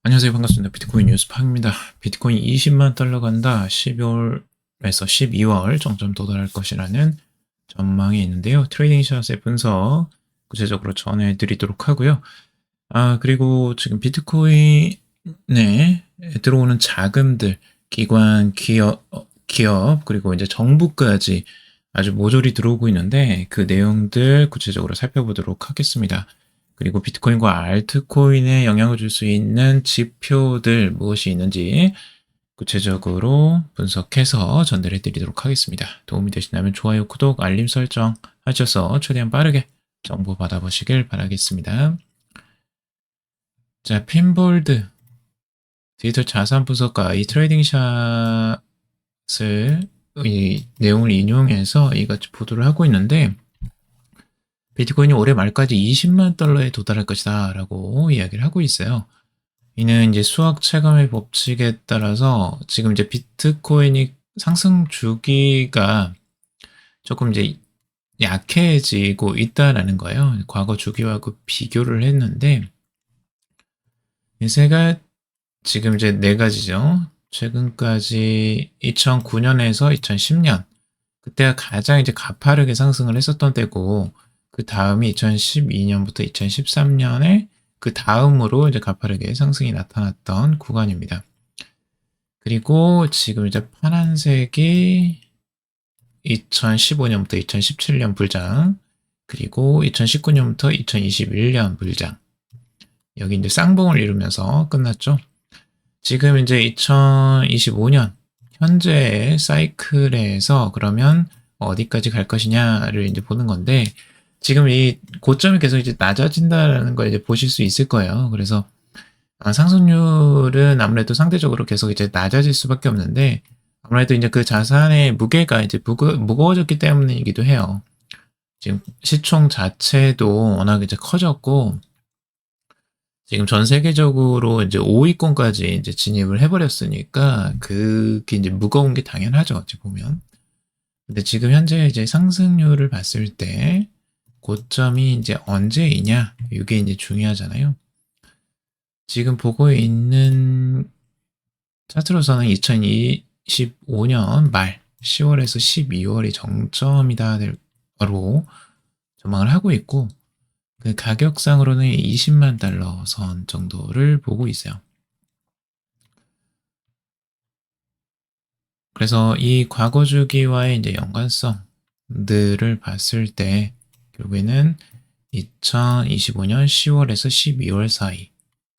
안녕하세요. 반갑습니다. 비트코인 뉴스팍입니다. 비트코인 20만 달러 간다. 12월에서 12월 정점 도달할 것이라는 전망이 있는데요. 트레이딩 샷의 분석 구체적으로 전해드리도록 하고요. 그리고 지금 비트코인에 들어오는 자금들, 기관, 기업, 그리고 이제 정부까지 아주 모조리 들어오고 있는데 그 내용들 구체적으로 살펴보도록 하겠습니다. 그리고 비트코인과 알트코인에 영향을 줄 수 있는 지표들 무엇이 있는지 구체적으로 분석해서 전달해 드리도록 하겠습니다. 도움이 되신다면 좋아요, 구독, 알림 설정 하셔서 최대한 빠르게 정보 받아보시길 바라겠습니다. 자, 핀볼드 디지털 자산 분석가 이 트레이딩 샷을 이 내용을 인용해서 이같이 보도를 하고 있는데 비트코인이 올해 말까지 20만 달러에 도달할 것이다 라고 이야기를 하고 있어요. 이는 이제 수학 체감의 법칙에 따라서 지금 이제 비트코인이 상승 주기가 조금 이제 약해지고 있다라는 거예요. 과거 주기와 그 비교를 했는데 이 지금 이제 네 가지죠. 최근까지 2009년에서 2010년 그때가 가장 이제 가파르게 상승을 했었던 때고 그 다음이 2012년부터 2013년에 그 다음으로 이제 가파르게 상승이 나타났던 구간입니다. 그리고 지금 이제 파란색이 2015년부터 2017년 불장, 그리고 2019년부터 2021년 불장. 여기 이제 쌍봉을 이루면서 끝났죠. 지금 이제 2025년 현재 사이클에서 그러면 어디까지 갈 것이냐를 이제 보는 건데 지금 이 고점이 계속 이제 낮아진다라는 걸 이제 보실 수 있을 거예요. 그래서 상승률은 아무래도 상대적으로 계속 이제 낮아질 수밖에 없는데 아무래도 이제 그 자산의 무게가 이제 무거워졌기 때문이기도 해요. 지금 시총 자체도 워낙 이제 커졌고 지금 전 세계적으로 이제 5위권까지 이제 진입을 해버렸으니까 그게 이제 무거운 게 당연하죠. 어찌 보면. 근데 지금 현재 이제 상승률을 봤을 때 고점이 이제 언제이냐 이게 이제 중요하잖아요. 지금 보고 있는 차트로서는 2025년 말 10월에서 12월이 정점이다로 전망을 하고 있고 그 가격상으로는 20만 달러 선 정도를 보고 있어요. 그래서 이 과거 주기와의 이제 연관성들을 봤을 때 결국에는 2025년 10월에서 12월 사이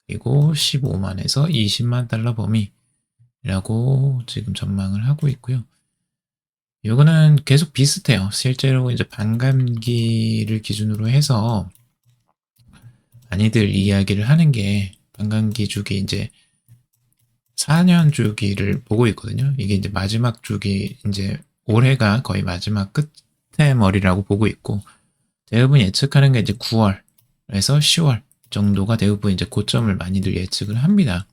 그리고 15만에서 20만 달러 범위라고 지금 전망을 하고 있고요. 이거는 계속 비슷해요. 실제로 이제 반감기를 기준으로 해서 많이들 이야기를 하는 게 반감기 주기 이제 4년 주기를 보고 있거든요. 이게 이제 마지막 주기 이제 올해가 거의 마지막 끝의 머리라고 보고 있고 대부분 예측하는 게 이제 9월에서 10월 정도가 대부분 이제 고점을 많이들 예측을 합니다.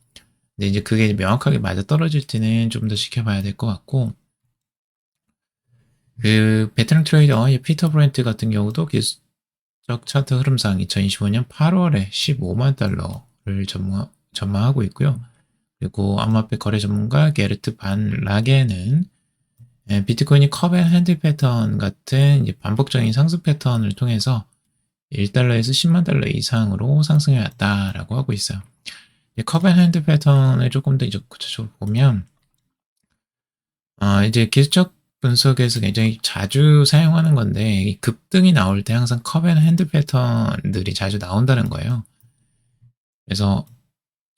근데 이제 그게 명확하게 맞아 떨어질지는 좀 더 지켜봐야 될 것 같고 그 베테랑 트레이더 피터 브렌트 같은 경우도 기술적 차트 흐름상 2025년 8월에 15만 달러를 전망하고 있고요. 그리고 암호화폐 거래 전문가 게르트 반 라게는 비트코인이 컵 앤 핸들 패턴 같은 이제 반복적인 상승 패턴을 통해서 1달러에서 10만 달러 이상으로 상승해 왔다라고 하고 있어요. 컵 앤 핸들 패턴을 조금 더 이제 구체적으로 보면 이제 기술적 분석에서 굉장히 자주 사용하는 건데 이 급등이 나올 때 항상 컵 앤 핸들 패턴들이 자주 나온다는 거예요. 그래서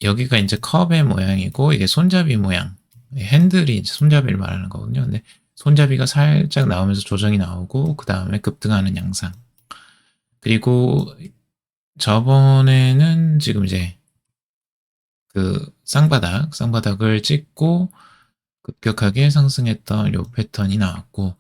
여기가 이제 컵의 모양이고 이게 손잡이 모양 핸들이 이제 손잡이를 말하는 거거든요. 근데 손잡이가 살짝 나오면서 조정이 나오고 그 다음에 급등하는 양상 그리고 저번에는 지금 이제 그 쌍바닥을 찍고 급격하게 상승했던 요 패턴이 나왔고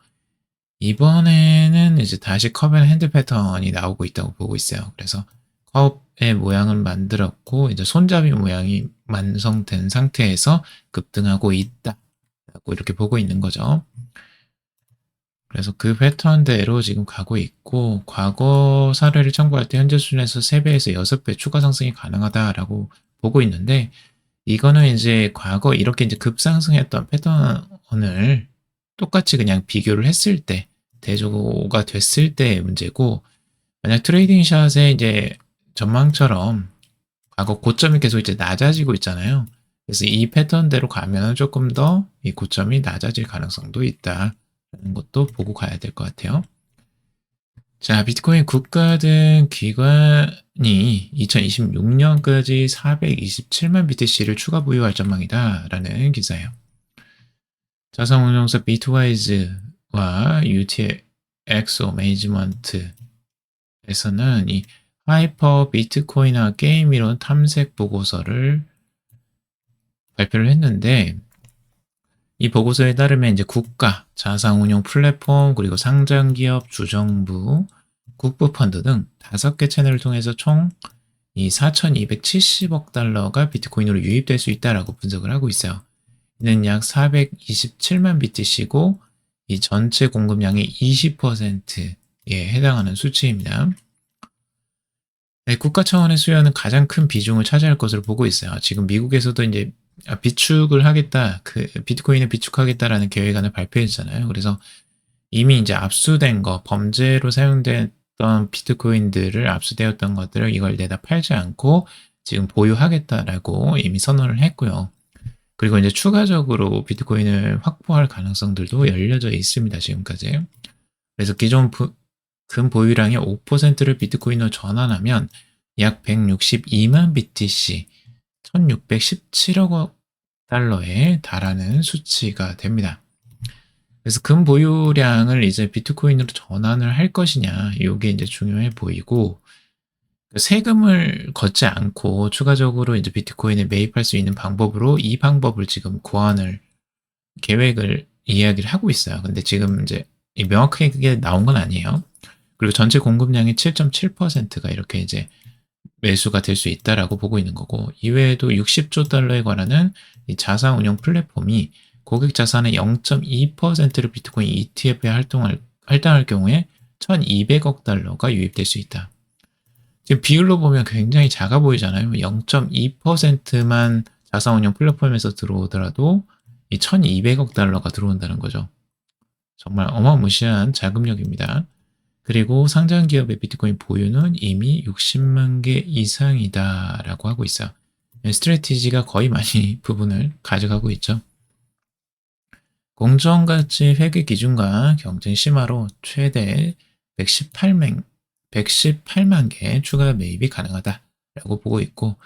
이번에는 이제 다시 컵 앤 핸들 패턴이 나오고 있다고 보고 있어요. 그래서 컵의 모양을 만들었고 이제 손잡이 모양이 완성된 상태에서 급등하고 있다라고 이렇게 보고 있는 거죠. 그래서 그 패턴대로 지금 가고 있고 과거 사례를 참고할 때 현재 수준에서 3배에서 6배 추가 상승이 가능하다라고 보고 있는데, 이거는 이제 과거 이렇게 이제 급상승했던 패턴을 똑같이 그냥 비교를 했을 때, 대조가 됐을 때의 문제고, 만약 트레이딩 샷의 이제 전망처럼 과거 고점이 계속 이제 낮아지고 있잖아요. 그래서 이 패턴대로 가면 조금 더 이 고점이 낮아질 가능성도 있다라는 것도 보고 가야 될 것 같아요. 자, 비트코인 국가 등 기관이 2026년까지 427만 BTC를 추가 보유할 전망이다라는 기사예요. 자산운용사 비트와이즈와 UTXO 매니지먼트에서는 이 하이퍼 비트코인화 게임 이론 탐색 보고서를 발표를 했는데, 이 보고서에 따르면 이제 국가, 자산운용 플랫폼, 그리고 상장기업, 주정부, 국부펀드 등 5개 채널을 통해서 총 이 4,270억 달러가 비트코인으로 유입될 수 있다라고 분석을 하고 있어요. 이는 약 427만 BTC고 이 전체 공급량의 20%에 해당하는 수치입니다. 네, 국가 차원의 수요는 가장 큰 비중을 차지할 것으로 보고 있어요. 지금 미국에서도 이제 비축을 하겠다, 비트코인을 비축하겠다라는 계획안을 발표했잖아요. 그래서 이미 이제 압수된 거, 범죄로 사용됐던 비트코인들을 압수되었던 것들을 이걸 내다 팔지 않고 지금 보유하겠다라고 이미 선언을 했고요. 그리고 이제 추가적으로 비트코인을 확보할 가능성들도 열려져 있습니다. 지금까지. 그래서 기존 금 보유량의 5%를 비트코인으로 전환하면 약 162만 BTC, 1617억 달러에 달하는 수치가 됩니다. 그래서 금 보유량을 이제 비트코인으로 전환을 할 것이냐, 이게 이제 중요해 보이고, 세금을 걷지 않고 추가적으로 이제 비트코인을 매입할 수 있는 방법으로 이 방법을 지금 계획을 이야기를 하고 있어요. 근데 지금 이제 명확하게 그게 나온 건 아니에요. 그리고 전체 공급량의 7.7%가 이렇게 이제 매수가 될 수 있다라고 보고 있는 거고, 이외에도 60조 달러에 관한 이 자산 운용 플랫폼이 고객 자산의 0.2%를 비트코인 ETF에 할당할 경우에 1,200억 달러가 유입될 수 있다. 지금 비율로 보면 굉장히 작아 보이잖아요. 0.2%만 자산 운용 플랫폼에서 들어오더라도 이 1,200억 달러가 들어온다는 거죠. 정말 어마무시한 자금력입니다. 그리고 상장 기업의 비트코인 보유는 이미 60만 개 이상이다라고 하고 있어요. 스트래티지가 거의 많이 부분을 가져가고 있죠. 공정가치 회계 기준과 경쟁 심화로 최대 118만 개 추가 매입이 가능하다라고 보고 있고,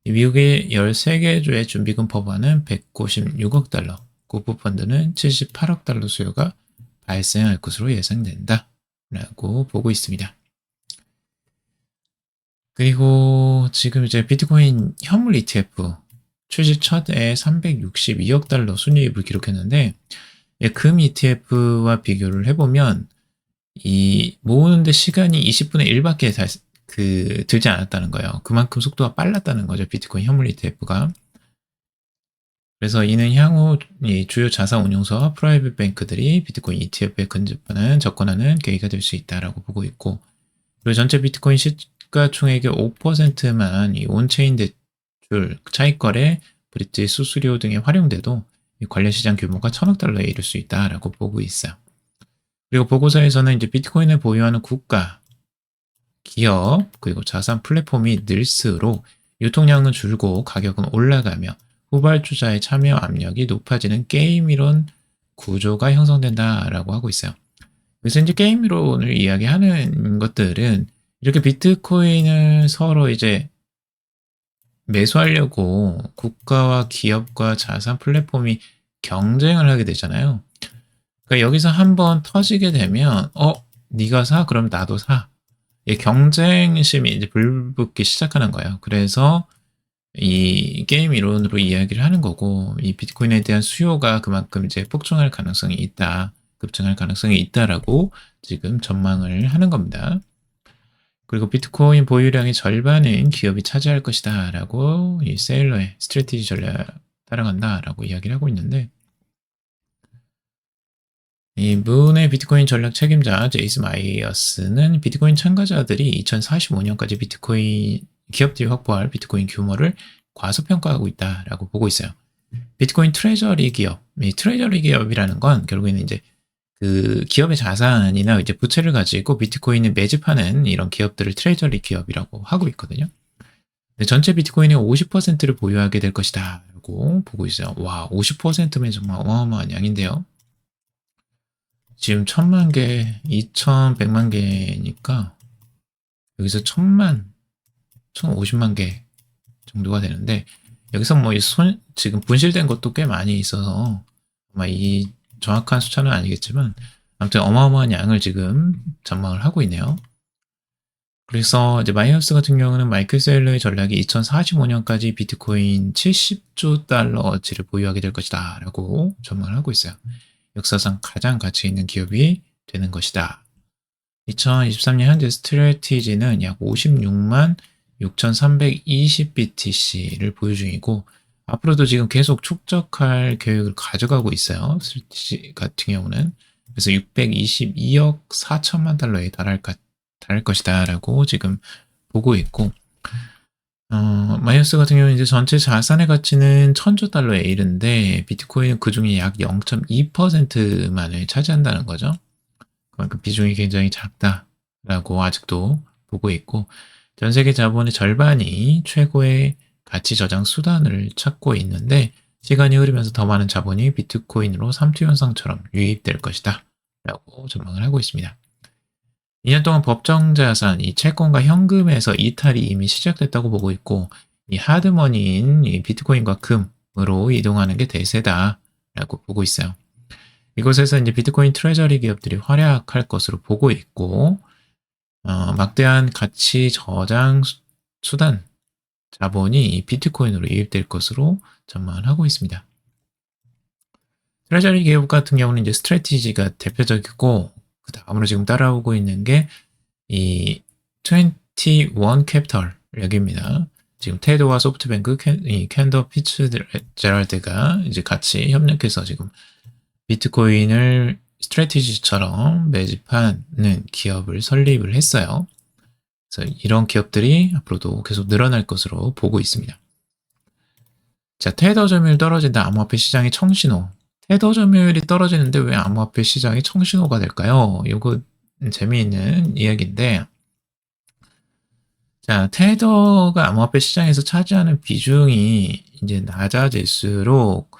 미국의 13개 주의 준비금 법안은 196억 달러, 국부펀드는 78억 달러 수요가 발생할 것으로 예상된다 라고 보고 있습니다. 그리고 지금 이제 비트코인 현물 ETF 출시 첫해 362억 달러 순이익을 기록했는데, 금 ETF와 비교를 해보면 이 모으는데 시간이 20분의 1밖에 들지 않았다는 거예요. 그만큼 속도가 빨랐다는 거죠, 비트코인 현물 ETF가. 그래서 이는 향후 이 주요 자산 운용사와 프라이빗 뱅크들이 비트코인 ETF에 접근하는 계기가 될 수 있다라고 보고 있고, 그리고 전체 비트코인 시가총액의 5%만 이 온체인 대출, 차익거래, 브릿지 수수료 등에 활용돼도 관련 시장 규모가 1,000억 달러에 이를 수 있다라고 보고 있어요. 그리고 보고서에서는 이제 비트코인을 보유하는 국가, 기업, 그리고 자산 플랫폼이 늘수록 유통량은 줄고 가격은 올라가며 후발주자의 참여 압력이 높아지는 게임 이론 구조가 형성된다라고 하고 있어요. 그래서 이제 게임 이론을 이야기하는 것들은 이렇게 비트코인을 서로 이제 매수하려고 국가와 기업과 자산 플랫폼이 경쟁을 하게 되잖아요. 그러니까 여기서 한번 터지게 되면 네가 사? 그럼 나도 사. 경쟁심이 이제 불붙기 시작하는 거예요. 그래서 이 게임 이론으로 이야기를 하는 거고, 이 비트코인에 대한 수요가 그만큼 이제 폭증할 가능성이 있다, 급증할 가능성이 있다라고 지금 전망을 하는 겁니다. 그리고 비트코인 보유량의 절반은 기업이 차지할 것이다 라고 이 세일러의 스트래티지 전략 따라간다 라고 이야기를 하고 있는데, 이 문의 비트코인 전략 책임자 제이스 마이어스는 비트코인 참가자들이 2045년까지 기업들이 확보할 비트코인 규모를 과소평가하고 있다라고 보고 있어요. 비트코인 트레저리 기업, 이 트레저리 기업이라는 건 결국에는 이제 그 기업의 자산이나 이제 부채를 가지고 비트코인을 매집하는 이런 기업들을 트레저리 기업이라고 하고 있거든요. 전체 비트코인의 50%를 보유하게 될 것이다 라고 보고 있어요. 와, 50%면 정말 어마어마한 양인데요. 지금 1000만 개, 2100만 개니까 여기서 1000만, 1050만 개 정도가 되는데, 여기서 뭐 지금 분실된 것도 꽤 많이 있어서 아마 이 정확한 숫자는 아니겠지만 아무튼 어마어마한 양을 지금 전망을 하고 있네요. 그래서 이제 마이너스 같은 경우는 마이클 세일러의 전략이 2045년까지 비트코인 70조 달러어치를 보유하게 될 것이다 라고 전망을 하고 있어요. 역사상 가장 가치 있는 기업이 되는 것이다. 2023년 현재 스트래티지는 약 56만 6,320 BTC를 보유 중이고 앞으로도 지금 계속 축적할 계획을 가져가고 있어요. 스트래티지 같은 경우는. 그래서 622억 4천만 달러에 달할 것이다 라고 지금 보고 있고 마이너스 같은 경우는 이제 전체 자산의 가치는 1000조 달러에 이르는데 비트코인은 그 중에 약 0.2%만을 차지한다는 거죠. 그만큼 비중이 굉장히 작다라고 아직도 보고 있고 전 세계 자본의 절반이 최고의 가치 저장 수단을 찾고 있는데 시간이 흐르면서 더 많은 자본이 비트코인으로 삼투 현상처럼 유입될 것이다 라고 전망을 하고 있습니다. 2년 동안 법정 자산, 이 채권과 현금에서 이탈이 이미 시작됐다고 보고 있고 이 하드머니인 이 비트코인과 금으로 이동하는 게 대세다라고 보고 있어요. 이곳에서 이제 비트코인 트레저리 기업들이 활약할 것으로 보고 있고 막대한 가치 저장 수단 자본이 이 비트코인으로 유입될 것으로 전망을 하고 있습니다. 트레저리 기업 같은 경우는 이제 스트래티지가 대표적이고 그 다음으로 지금 따라오고 있는 게 이 21 캐피털 여기입니다. 지금 테드와 소프트뱅크, 캔더 피츠제럴드가 이제 같이 협력해서 지금 비트코인을 스트래티지처럼 매집하는 기업을 설립을 했어요. 그래서 이런 기업들이 앞으로도 계속 늘어날 것으로 보고 있습니다. 자, 테더 점유율 떨어진다. 암호화폐 시장의 청신호. 테더 점유율이 떨어지는데 왜 암호화폐 시장이 청신호가 될까요? 이거 재미있는 이야기인데, 자, 테더가 암호화폐 시장에서 차지하는 비중이 이제 낮아질수록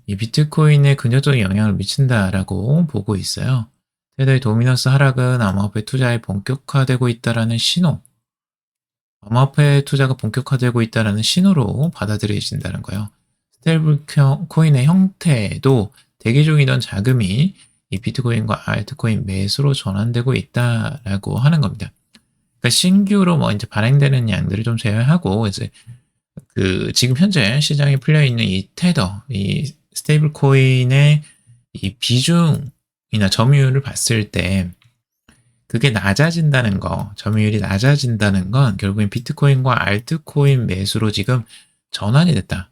이 비트코인에 긍정적인 영향을 미친다라고 보고 있어요. 테더의 도미넌스 하락은 암호화폐 투자에 본격화되고 있다라는 신호, 암호화폐 투자가 본격화되고 있다라는 신호로 받아들여진다는 거예요. 스테이블 코인의 형태도 대기 중이던 자금이 이 비트코인과 알트코인 매수로 전환되고 있다라고 하는 겁니다. 그러니까 신규로 뭐 이제 발행되는 양들을 좀 제외하고 이제 그 지금 현재 시장에 풀려 있는 이 테더, 이 스테이블 코인의 이 비중이나 점유율을 봤을 때 그게 낮아진다는 거, 점유율이 낮아진다는 건 결국엔 비트코인과 알트코인 매수로 지금 전환이 됐다.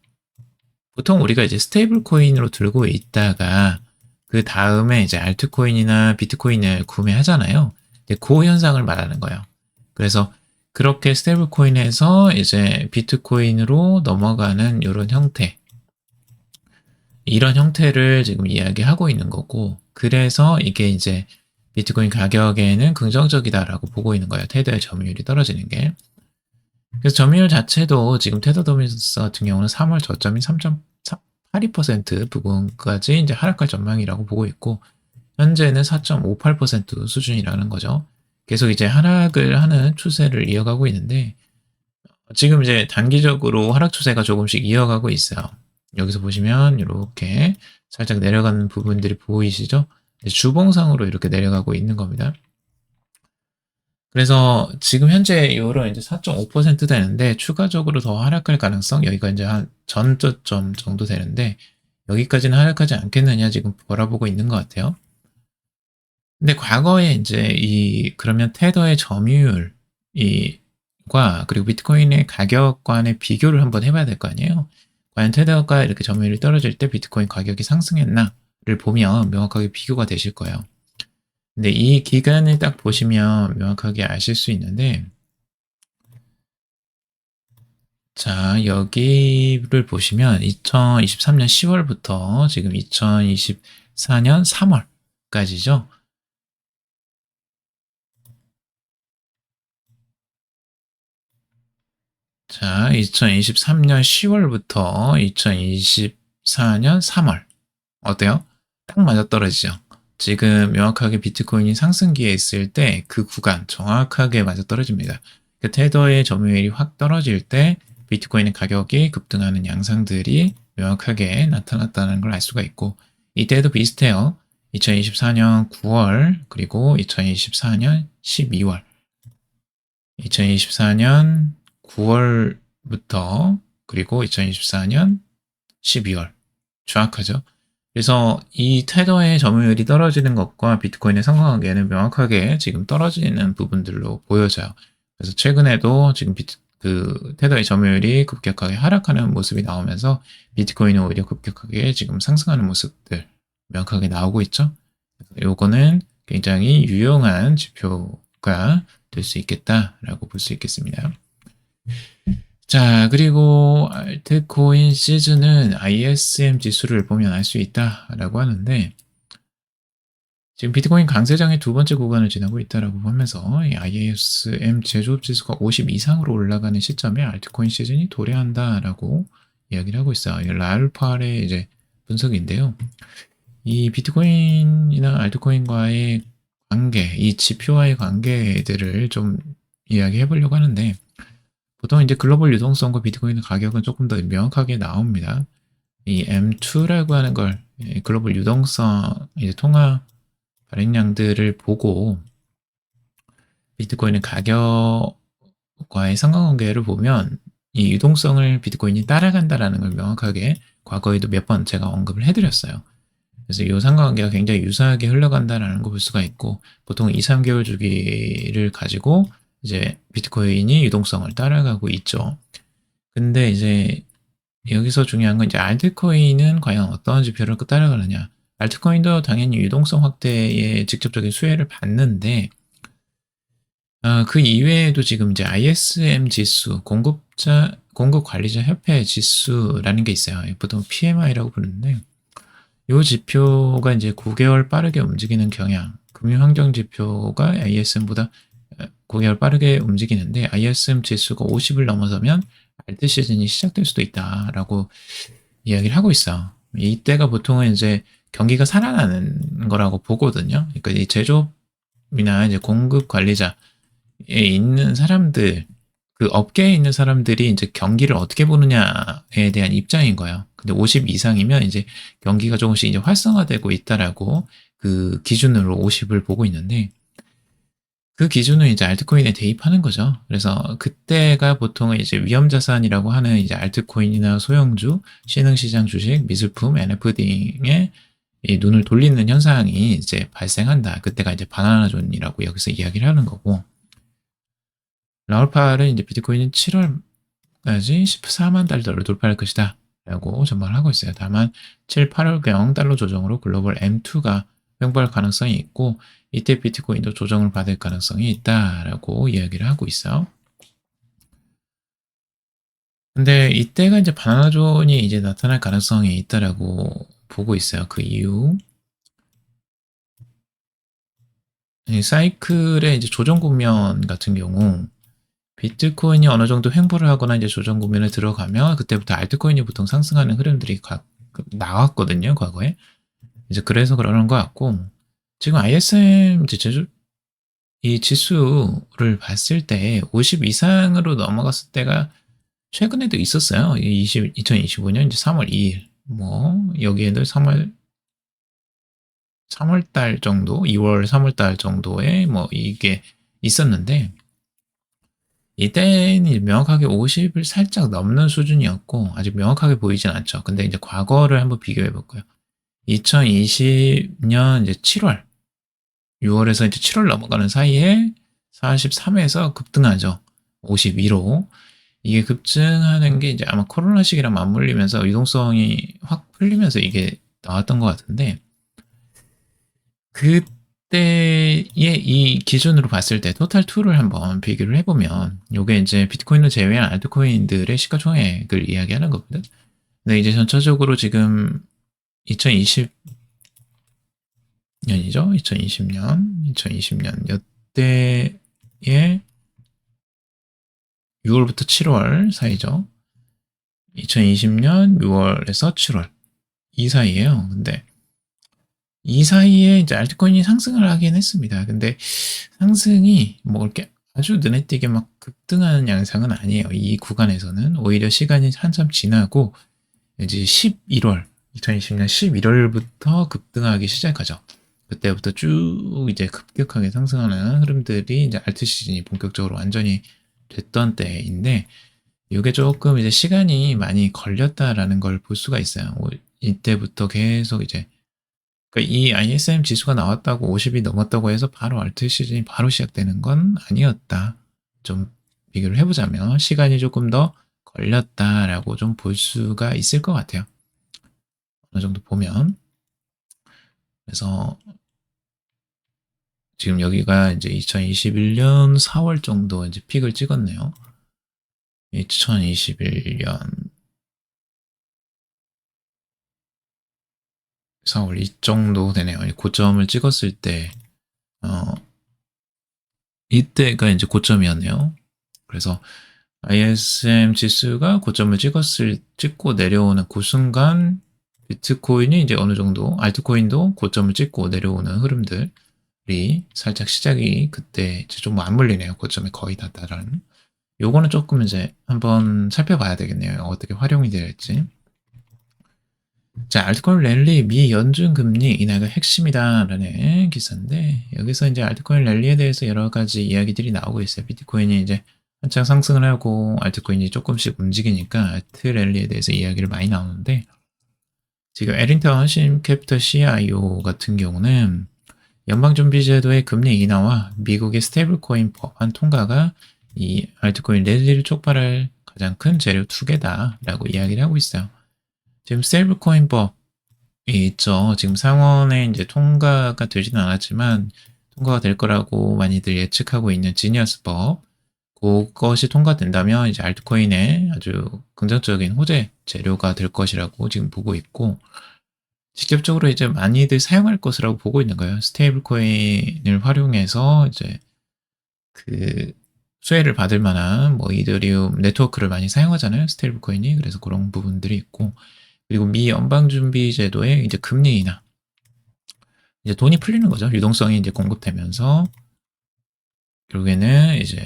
보통 우리가 이제 스테이블 코인으로 들고 있다가 그 다음에 이제 알트코인이나 비트코인을 구매하잖아요. 그 현상을 말하는 거예요. 그래서 그렇게 스테이블 코인에서 이제 비트코인으로 넘어가는 이런 형태, 이런 형태를 지금 이야기하고 있는 거고, 그래서 이게 이제 비트코인 가격에는 긍정적이다라고 보고 있는 거예요. 테더의 점유율이 떨어지는 게. 그래서 점유율 자체도 지금 테더 도미넌스 같은 경우는 3월 저점이 3.82% 부근까지 이제 하락할 전망이라고 보고 있고, 현재는 4.58% 수준이라는 거죠. 계속 이제 하락을 하는 추세를 이어가고 있는데, 지금 이제 단기적으로 하락 추세가 조금씩 이어가고 있어요. 여기서 보시면 이렇게 살짝 내려가는 부분들이 보이시죠? 주봉상으로 이렇게 내려가고 있는 겁니다. 그래서 지금 현재 이후로 이제 4.5% 되는데 추가적으로 더 하락할 가능성, 여기가 이제 한 전저점 정도 되는데 여기까지는 하락하지 않겠느냐 지금 바라보고 있는 것 같아요. 근데 과거에 이제 그러면 테더의 점유율, 그리고 비트코인의 가격과의 비교를 한번 해봐야 될 거 아니에요? 과연 테더가 이렇게 점유율이 떨어질 때 비트코인 가격이 상승했나를 보면 명확하게 비교가 되실 거예요. 근데 이 기간을 딱 보시면 명확하게 아실 수 있는데, 자, 여기를 보시면 2023년 10월부터 지금 2024년 3월까지죠. 자, 2023년 10월부터 2024년 3월. 어때요? 딱 맞아떨어지죠. 지금 명확하게 비트코인이 상승기에 있을 때 그 구간 정확하게 맞아떨어집니다. 그 테더의 점유율이 확 떨어질 때 비트코인의 가격이 급등하는 양상들이 명확하게 나타났다는 걸 알 수가 있고, 이때도 비슷해요. 2024년 9월 그리고 2024년 12월 2024년 9월부터 그리고 2024년 12월 정확하죠. 그래서 이 테더의 점유율이 떨어지는 것과 비트코인의 상관관계는 명확하게 지금 떨어지는 부분들로 보여져요. 그래서 최근에도 지금 테더의 점유율이 급격하게 하락하는 모습이 나오면서 비트코인은 오히려 급격하게 지금 상승하는 모습들 명확하게 나오고 있죠. 요거는 굉장히 유용한 지표가 될 수 있겠다라고 볼 수 있겠습니다. 자, 그리고 알트코인 시즌은 ISM 지수를 보면 알 수 있다라고 하는데, 지금 비트코인 강세장의 두 번째 구간을 지나고 있다라고 하면서 이 ISM 제조업 지수가 50 이상으로 올라가는 시점에 알트코인 시즌이 도래한다라고 이야기를 하고 있어요. 이 라울팔의 이제 분석인데요. 이 비트코인이나 알트코인과의 관계, 이 지표와의 관계들을 좀 이야기해 보려고 하는데, 보통 이제 글로벌 유동성과 비트코인의 가격은 조금 더 명확하게 나옵니다. 이 M2라고 하는 걸 글로벌 유동성 이제 통화 발행량들을 보고 비트코인의 가격과의 상관관계를 보면 이 유동성을 비트코인이 따라간다라는 걸 명확하게 과거에도 몇 번 제가 언급을 해드렸어요. 그래서 이 상관관계가 굉장히 유사하게 흘러간다라는 걸 볼 수가 있고, 보통 2, 3개월 주기를 가지고 이제 비트코인이 유동성을 따라가고 있죠. 근데 이제 여기서 중요한 건 이제 알트코인은 과연 어떤 지표를 따라가느냐. 알트코인도 당연히 유동성 확대에 직접적인 수혜를 받는데, 그 이외에도 지금 이제 ISM 지수, 공급 관리자 협회 지수라는 게 있어요. 보통 PMI라고 부르는데, 이 지표가 이제 9개월 빠르게 움직이는 경향, 금융환경 지표가 ISM보다 9개월 빠르게 움직이는데, ISM 지수가 50을 넘어서면 알트 시즌이 시작될 수도 있다라고 이야기를 하고 있어. 이때가 보통은 이제 경기가 살아나는 거라고 보거든요. 그러니까 이 제조업이나 이제 공급 관리자에 있는 사람들, 그 업계에 있는 사람들이 이제 경기를 어떻게 보느냐에 대한 입장인 거예요. 근데 50 이상이면 이제 경기가 조금씩 이제 활성화되고 있다라고 그 기준으로 50을 보고 있는데, 그 기준은 이제 알트코인에 대입하는 거죠. 그래서 그때가 보통은 이제 위험자산이라고 하는 이제 알트코인이나 소형주, 신흥시장 주식, 미술품, NFD에 이 눈을 돌리는 현상이 이제 발생한다. 그때가 이제 바나나존이라고 여기서 이야기를 하는 거고, 라울팔은 이제 비트코인은 7월까지 14만 달러를 돌파할 것이다 라고 전망을 하고 있어요. 다만 7, 8월경 달러 조정으로 글로벌 M2가 횡보할 가능성이 있고, 이때 비트코인도 조정을 받을 가능성이 있다라고 이야기를 하고 있어요. 근데 이때가 이제 바나나존이 이제 나타날 가능성이 있다라고 보고 있어요. 그 이유. 이 사이클의 이제 조정 국면 같은 경우, 비트코인이 어느 정도 횡보를 하거나 이제 조정 국면에 들어가면 그때부터 알트코인이 보통 상승하는 흐름들이 나왔거든요, 과거에. 이제 그래서 그러는 것 같고, 지금 ISM 이 지수를 봤을 때 50 이상으로 넘어갔을 때가 최근에도 있었어요. 2025년 이제 3월 2일. 여기에도 3월 달 정도, 2월, 3월 달 정도에 이게 있었는데, 이때는 명확하게 50을 살짝 넘는 수준이었고, 아직 명확하게 보이진 않죠. 근데 이제 과거를 한번 비교해 볼까요? 2020년 이제 7월, 6월에서 이제 7월 넘어가는 사이에 43에서 급등하죠. 52로. 이게 급증하는 게 이제 아마 코로나 시기랑 맞물리면서 유동성이 확 풀리면서 이게 나왔던 것 같은데, 이때의 이 기준으로 봤을 때 토탈 2를 한번 비교를 해보면 요게 이제 비트코인을 제외한 알트코인들의 시가총액을 이야기하는 거거든. 근데 이제 전체적으로 지금 2020년이죠. 2020년 이때의 6월부터 7월 사이죠. 2020년 6월에서 7월 이 사이에요. 근데 이 사이에 이제 알트코인이 상승을 하긴 했습니다. 근데 상승이 뭐 이렇게 아주 눈에 띄게 막 급등하는 양상은 아니에요. 이 구간에서는 오히려 시간이 한참 지나고 이제 2020년 11월부터 급등하기 시작하죠. 그때부터 쭉 이제 급격하게 상승하는 흐름들이 이제 알트 시즌이 본격적으로 완전히 됐던 때인데 이게 조금 이제 시간이 많이 걸렸다라는 걸 볼 수가 있어요. 이때부터 계속 이제 그러니까 이 ISM 지수가 나왔다고 50이 넘었다고 해서 바로 알트 시즌이 바로 시작되는 건 아니었다. 좀 비교를 해보자면 시간이 조금 더 걸렸다라고 좀 볼 수가 있을 것 같아요. 어느 정도 보면. 그래서 지금 여기가 이제 2021년 4월 정도 이제 픽을 찍었네요. 2021년 4월 이 정도 되네요. 고점을 찍었을 때, 이때가 이제 고점이었네요. 그래서 ISM 지수가 고점을 찍고 내려오는 그 순간 비트코인이 이제 어느 정도 알트코인도 고점을 찍고 내려오는 흐름들이 살짝 시작이 그때 이제 좀 맞물리네요. 고점에 거의 닿다라는. 요거는 조금 이제 한번 살펴봐야 되겠네요. 어떻게 활용이 될지. 자, 알트코인 랠리 미 연준 금리 인하가 핵심이다라는 기사인데 여기서 이제 알트코인 랠리에 대해서 여러 가지 이야기들이 나오고 있어요. 비트코인이 이제 한창 상승을 하고 알트코인이 조금씩 움직이니까 알트 랠리에 대해서 이야기를 많이 나오는데 지금 에린턴 심캐피털 CIO 같은 경우는 연방준비제도의 금리 인하와 미국의 스테이블코인 법안 통과가 이 알트코인 랠리를 촉발할 가장 큰 재료 두 개다라고 이야기를 하고 있어요. 지금 스테이블코인 법이 있죠. 지금 상원에 이제 통과가 되지는 않았지만 통과가 될 거라고 많이들 예측하고 있는 지니어스 법. 그것이 통과된다면 이제 알트코인의 아주 긍정적인 호재 재료가 될 것이라고 지금 보고 있고 직접적으로 이제 많이들 사용할 것이라고 보고 있는 거예요. 스테이블 코인을 활용해서 이제 그 수혜를 받을 만한 뭐 이더리움 네트워크를 많이 사용하잖아요. 스테이블 코인이. 그래서 그런 부분들이 있고 그리고 미 연방준비제도의 이제 금리 인하 이제 돈이 풀리는 거죠. 유동성이 이제 공급되면서 결국에는 이제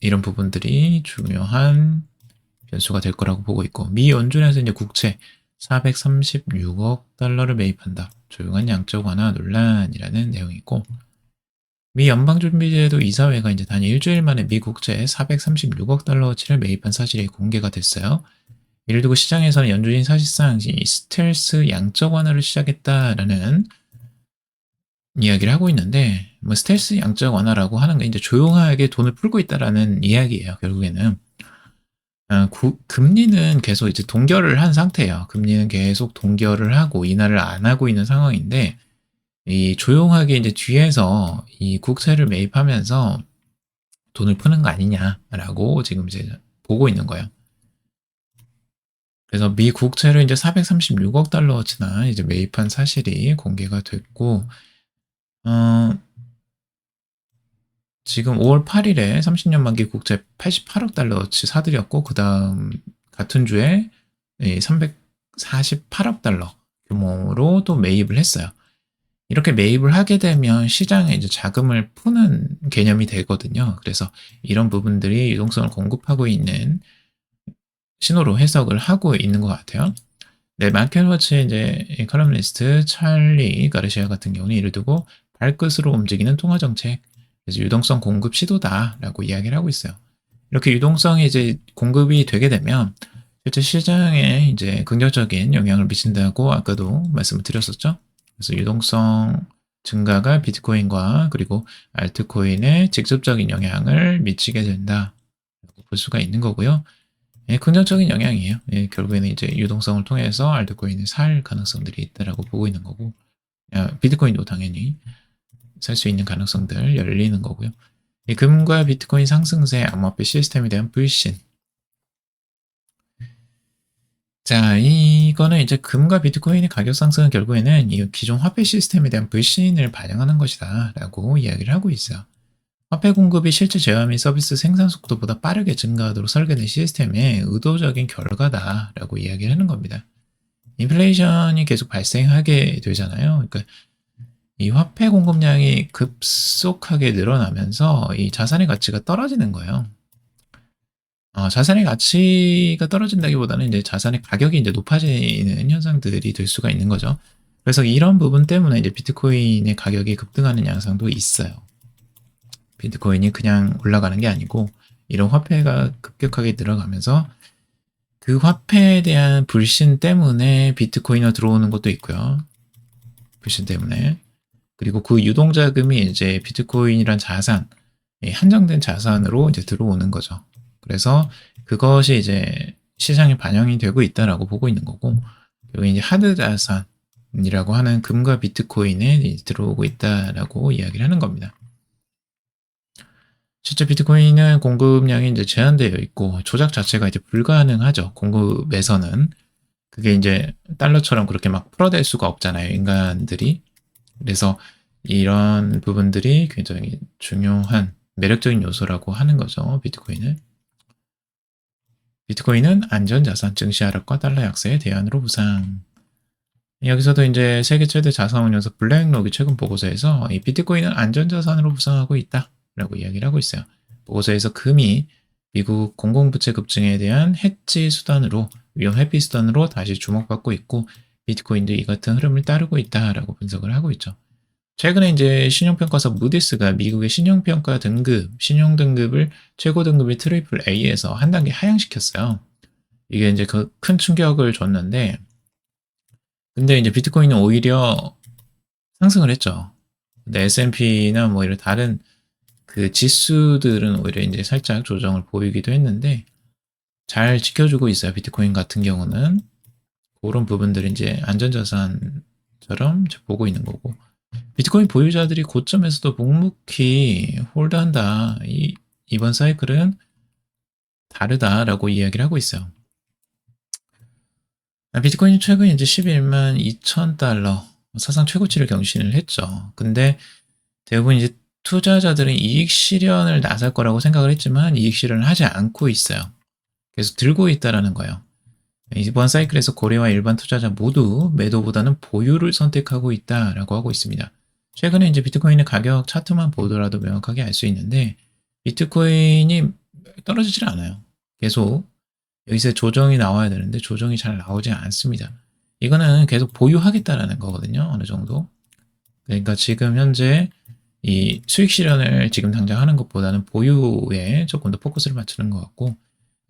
이런 부분들이 중요한 변수가 될 거라고 보고 있고 미 연준에서 이제 국채 436억 달러를 매입한다. 조용한 양적 완화 논란이라는 내용이고 미 연방준비제도 이사회가 이제 단 일주일 만에 미 국채 436억 달러어치를 매입한 사실이 공개가 됐어요. 이를 두고 시장에서는 연준이 사실상 이 스텔스 양적 완화를 시작했다라는 이야기를 하고 있는데 뭐 스텔스 양적 완화라고 하는 게 이제 조용하게 돈을 풀고 있다라는 이야기예요. 결국에는 금리는 계속 이제 동결을 한 상태예요. 금리는 계속 동결을 하고 인하를 안 하고 있는 상황인데 이 조용하게 이제 뒤에서 이 국채를 매입하면서 돈을 푸는 거 아니냐라고 지금 이제 보고 있는 거예요. 그래서 미 국채를 이제 436억 달러어치나 이제 매입한 사실이 공개가 됐고, 지금 5월 8일에 30년 만기 국채 88억 달러어치 사들였고, 그 다음 같은 주에 348억 달러 규모로 또 매입을 했어요. 이렇게 매입을 하게 되면 시장에 이제 자금을 푸는 개념이 되거든요. 그래서 이런 부분들이 유동성을 공급하고 있는 신호로 해석을 하고 있는 것 같아요. 네, 마켓워치의 이제 커럼니스트 찰리 가르시아 같은 경우는 이를 두고 발끝으로 움직이는 통화 정책, 그래서 유동성 공급 시도다라고 이야기를 하고 있어요. 이렇게 유동성이 이제 공급이 되게 되면 실제 시장에 이제 긍정적인 영향을 미친다고 아까도 말씀을 드렸었죠. 그래서 유동성 증가가 비트코인과 그리고 알트코인에 직접적인 영향을 미치게 된다라고 볼 수가 있는 거고요. 예, 긍정적인 영향이에요. 예, 결국에는 이제 유동성을 통해서 알트코인을 살 가능성들이 있다라고 보고 있는 거고, 비트코인도 당연히. 살 수 있는 가능성들 열리는 거고요. 이 금과 비트코인 상승세 암호화폐 시스템에 대한 불신. 자, 이거는 이제 금과 비트코인의 가격 상승은 결국에는 이 기존 화폐 시스템에 대한 불신을 반영하는 것이다 라고 이야기를 하고 있어요. 화폐 공급이 실제 제휴 및 서비스 생산 속도보다 빠르게 증가하도록 설계된 시스템의 의도적인 결과다라고 이야기를 하는 겁니다. 인플레이션이 계속 발생하게 되잖아요. 그러니까 이 화폐 공급량이 급속하게 늘어나면서 이 자산의 가치가 떨어지는 거예요. 자산의 가치가 떨어진다기보다는 이제 자산의 가격이 이제 높아지는 현상들이 될 수가 있는 거죠. 그래서 이런 부분 때문에 이제 비트코인의 가격이 급등하는 양상도 있어요. 비트코인이 그냥 올라가는 게 아니고 이런 화폐가 급격하게 늘어가면서 그 화폐에 대한 불신 때문에 비트코인으로 들어오는 것도 있고요. 불신 때문에. 그리고 그 유동자금이 이제 비트코인이란 자산, 한정된 자산으로 이제 들어오는 거죠. 그래서 그것이 이제 시장에 반영이 되고 있다라고 보고 있는 거고, 여기 이제 하드 자산이라고 하는 금과 비트코인에 들어오고 있다라고 이야기를 하는 겁니다. 실제 비트코인은 공급량이 이제 제한되어 있고 조작 자체가 이제 불가능하죠. 공급에서는 그게 이제 달러처럼 그렇게 막 풀어댈 수가 없잖아요. 인간들이. 그래서 이런 부분들이 굉장히 중요한 매력적인 요소라고 하는 거죠. 비트코인을. 비트코인은 안전자산 증시 하락과 달러 약세의 대안으로 부상. 여기서도 이제 세계 최대 자산운용사 블랙록이 최근 보고서에서 이 비트코인은 안전자산으로 부상하고 있다라고 이야기를 하고 있어요. 보고서에서 금이 미국 공공부채 급증에 대한 해지 수단으로 위험 회피 수단으로 다시 주목받고 있고 비트코인도 이 같은 흐름을 따르고 있다라고 분석을 하고 있죠. 최근에 이제 신용평가사 무디스가 미국의 신용평가 등급, 신용 등급을 최고 등급의 트리플 A에서 한 단계 하향시켰어요. 이게 이제 그 큰 충격을 줬는데, 근데 이제 비트코인은 오히려 상승을 했죠. 근데 S&P나 뭐 이런 다른 그 지수들은 오히려 이제 살짝 조정을 보이기도 했는데, 잘 지켜주고 있어요. 비트코인 같은 경우는. 그런 부분들이 이제 안전자산처럼 보고 있는 거고. 비트코인 보유자들이 고점에서도 묵묵히 홀드한다. 이번 사이클은 다르다라고 이야기를 하고 있어요. 비트코인이 최근 이제 11만 2천 달러 사상 최고치를 경신을 했죠. 근데 대부분 이제 투자자들은 이익 실현을 나설 거라고 생각을 했지만 이익 실현을 하지 않고 있어요. 계속 들고 있다라는 거예요. 이번 사이클에서 고래와 일반 투자자 모두 매도보다는 보유를 선택하고 있다라고 하고 있습니다. 최근에 이제 비트코인의 가격 차트만 보더라도 명확하게 알 수 있는데 비트코인이 떨어지질 않아요. 계속 여기서 조정이 나와야 되는데 조정이 잘 나오지 않습니다. 이거는 계속 보유하겠다라는 거거든요. 어느 정도. 그러니까 지금 현재 이 수익 실현을 지금 당장 하는 것보다는 보유에 조금 더 포커스를 맞추는 것 같고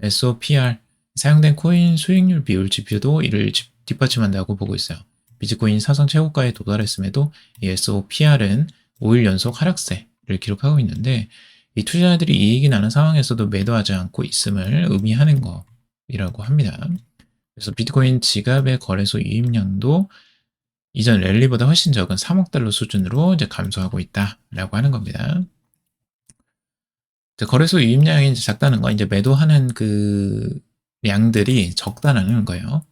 SOPR 사용된 코인 수익률 비율 지표도 이를 뒷받침한다고 보고 있어요. 비트코인 사상 최고가에 도달했음에도 이 SOPR은 5일 연속 하락세를 기록하고 있는데 이 투자자들이 이익이 나는 상황에서도 매도하지 않고 있음을 의미하는 것이라고 합니다. 그래서 비트코인 지갑의 거래소 유입량도 이전 랠리보다 훨씬 적은 3억 달러 수준으로 이제 감소하고 있다라고 하는 겁니다. 거래소 유입량이 이제 작다는 건 이제 매도하는 그 양들이 적다라는 거예요.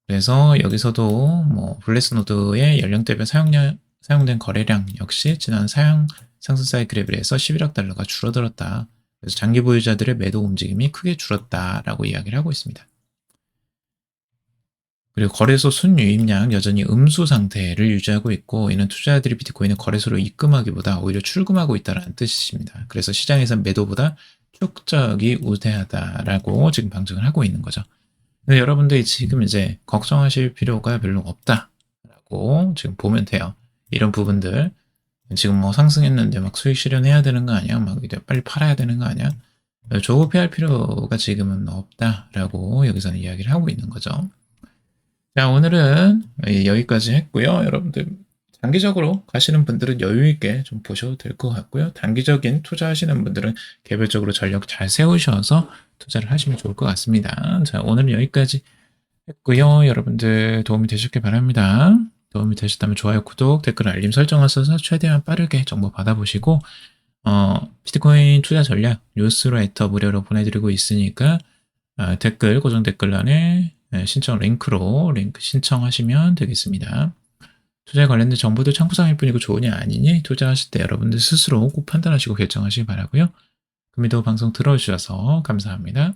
그래서 여기서도 뭐 블레스노드의 연령대별 사용된 거래량 역시 지난 상승 사이클에 비해서 11억 달러가 줄어들었다. 그래서 장기 보유자들의 매도 움직임이 크게 줄었다라고 이야기를 하고 있습니다. 그리고 거래소 순유입량 여전히 음수 상태를 유지하고 있고 이는 투자자들이 비트코인을 거래소로 입금하기보다 오히려 출금하고 있다는 뜻입니다. 그래서 시장에서 매도보다 축적이 우세하다라고 지금 방증을 하고 있는 거죠. 근데 여러분들이 지금 이제 걱정하실 필요가 별로 없다라고 지금 보면 돼요. 이런 부분들 지금 뭐 상승했는데 막 수익 실현해야 되는 거 아니야? 막 이제 빨리 팔아야 되는 거 아니야? 조급해할 필요가 지금은 없다라고 여기서는 이야기를 하고 있는 거죠. 자, 오늘은 여기까지 했고요. 여러분들 장기적으로 가시는 분들은 여유 있게 좀 보셔도 될 것 같고요. 단기적인 투자하시는 분들은 개별적으로 전략 잘 세우셔서 투자를 하시면 좋을 것 같습니다. 자, 오늘은 여기까지 했고요. 여러분들 도움이 되셨길 바랍니다. 도움이 되셨다면 좋아요, 구독, 댓글, 알림 설정하셔서 최대한 빠르게 정보 받아보시고 비트코인 투자 전략 뉴스레터 무료로 보내드리고 있으니까 댓글, 고정 댓글란에 신청 링크로 링크 신청하시면 되겠습니다. 투자에 관련된 정보도 참고사항일 뿐이고 좋으냐 아니니 투자하실 때 여러분들 스스로 꼭 판단하시고 결정하시기 바라고요. 금이도 방송 들어주셔서 감사합니다.